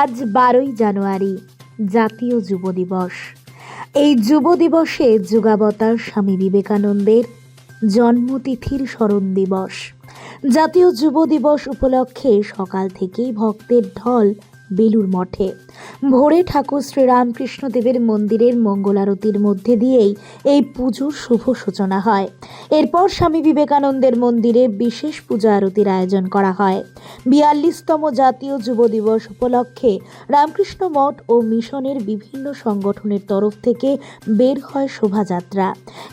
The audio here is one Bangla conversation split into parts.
আজ 12ই জানুয়ারি জাতীয় যুব দিবস। এই যুব দিবসে যুগাবতার স্বামী বিবেকানন্দের জন্মতিথির স্মরণ দিবস। জাতীয় যুব দিবস উপলক্ষে সকাল থেকেই ভক্তের ঢল বেলুর মঠে। ভোরে ঠাকুর শ্রীরামকৃষ্ণ দেবের মন্দিরের মঙ্গলারতির মধ্যে দিয়েই এই পুজোর শুভ সূচনা হয়। এরপর স্বামী বিবেকানন্দের মন্দিরে বিশেষ পূজা আরতির আয়োজন করা হয়। 42তম জাতীয় যুব দিবস উপলক্ষে রামকৃষ্ণ মঠ ও মিশনের বিভিন্ন সংগঠনের তরফ থেকে বের হয় শোভাযাত্রা।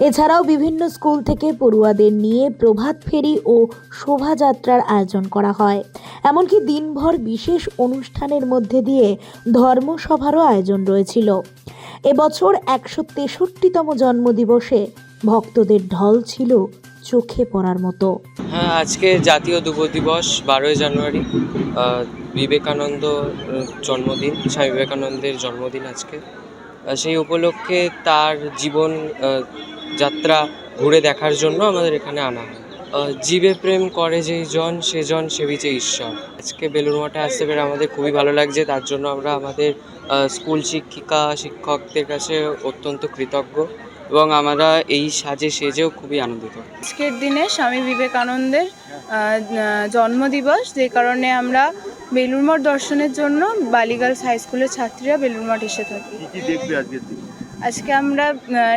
এছাড়াও বিভিন্ন স্কুল থেকে পড়ুয়াদের নিয়ে প্রভাত ফেরি ও শোভাযাত্রার আয়োজন করা হয়। এমনকি দিনভর বিশেষ অনুষ্ঠানের মধ্যে দিয়ে ধর্মসভারও আয়োজন রয়েছিল। এবছর 163তম জন্মদিবসে ভক্তদের ঢল ছিল চোখে পড়ার মতো। হ্যাঁ, আজকে জাতীয় যুব দিবস 12ই জানুয়ারি, বিবেকানন্দ জন্মদিন, স্বামী বিবেকানন্দের জন্মদিন আজকে। সেই উপলক্ষে তার জীবন যাত্রা ঘুরে দেখার জন্য আমাদের এখানে আনা হয়। জীবে প্রেম করে যেই জন সে জন সেবিছে ঈশ্বর। আজকে বেলুড় মঠে আসতে পেরে আমাদের খুবই ভালো লাগছে। তার জন্য আমরা আমাদের স্কুল শিক্ষিকা শিক্ষকদের কাছে অত্যন্ত কৃতজ্ঞ এবং আমরা এই সাজে সেজেও খুবই আনন্দিত। আজকের দিনে স্বামী বিবেকানন্দের জন্মদিবস, যে কারণে আমরা বেলুড় মঠ দর্শনের জন্য বালিগার্লস হাই স্কুলের ছাত্রীরা বেলুড় মঠ এসে থাকি। আজকে আমরা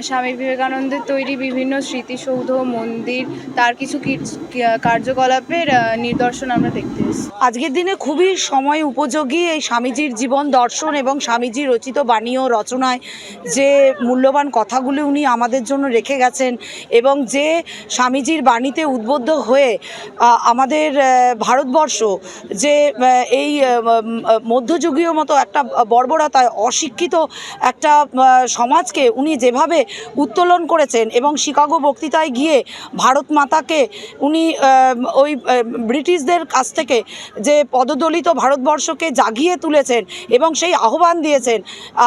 স্বামী বিবেকানন্দের তৈরি বিভিন্ন স্মৃতিসৌধ, মন্দির, তার কিছু কার্যকলাপের নিদর্শন আমরা দেখতে এসেছি। আজকের দিনে খুবই সময় উপযোগী এই স্বামীজির জীবন দর্শন এবং স্বামীজির রচিত বাণী ও রচনায় যে মূল্যবান কথাগুলি উনি আমাদের জন্য রেখে গেছেন এবং যে স্বামীজির বাণীতে উদ্বুদ্ধ হয়ে আমাদের ভারতবর্ষ যে এই মধ্যযুগীয় মতো একটা বর্বরতায় অশিক্ষিত একটা সমাজকে উনি যেভাবে উত্তোলন করেছেন এবং শিকাগো বক্তৃতায় গিয়ে ভারত মাতাকে উনি ওই ব্রিটিশদের কাছ থেকে যে পদদলিত ভারতবর্ষকে জাগিয়ে তুলেছেন এবং সেই আহ্বান দিয়েছেন,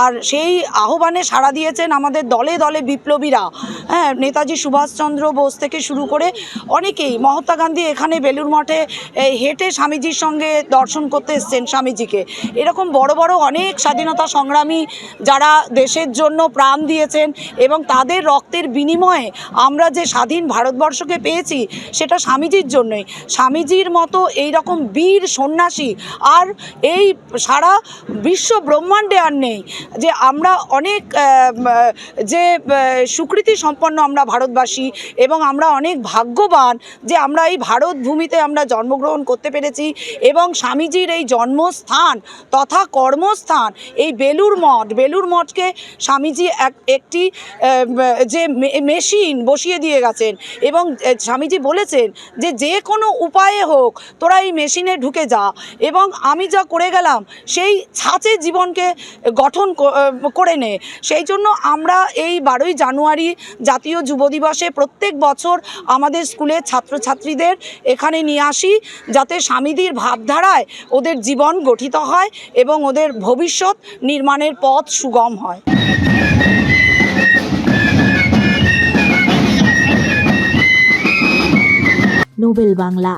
আর সেই আহ্বানে সাড়া দিয়েছেন আমাদের দলে দলে বিপ্লবীরা। হ্যাঁ, নেতাজি সুভাষচন্দ্র বোস থেকে শুরু করে অনেকেই, মহাত্মা গান্ধী এখানে বেলুড় মঠে হেঁটে স্বামীজির সঙ্গে দর্শন করতে এসছেন স্বামীজিকে। এরকম বড় বড় অনেক স্বাধীনতা সংগ্রামী যারা দেশের জন্য প্রাণ দিয়েছেন এবং তাদের রক্তের বিনিময়ে আমরা যে স্বাধীন ভারতবর্ষকে পেয়েছি সেটা স্বামীজির জন্যই। স্বামীজির মতো এই রকম বীর সন্ন্যাসী আর এই সারা বিশ্ব ব্রহ্মাণ্ডে আর নেই। যে আমরা অনেক যে সুকৃতি সম্পন্ন আমরা ভারতবাসী এবং আমরা অনেক ভাগ্যবান যে আমরা এই ভারত ভূমিতে আমরা জন্মগ্রহণ করতে পেরেছি এবং স্বামীজির এই জন্মস্থান তথা কর্মস্থান এই বেলুড় মঠকে স্বামীজি একটি যে মেশিন বসিয়ে দিয়ে গেছেন এবং স্বামীজি বলেছেন যে যে কোনো উপায়ে হোক তোরা এই মেশিনে ঢুকে যা এবং আমি যা করে গেলাম সেই ছাঁচে জীবনকে গঠন করে নে। সেই জন্য আমরা এই 12ই জানুয়ারি জাতীয় যুব দিবসে প্রত্যেক বছর আমাদের স্কুলের ছাত্রছাত্রীদের এখানে নিয়ে আসি যাতে স্বামীজির ভাবধারায় ওদের জীবন গঠিত হয় এবং ওদের ভবিষ্যৎ নির্মাণের পথ সুগম হয়। নোবেল বাংলা।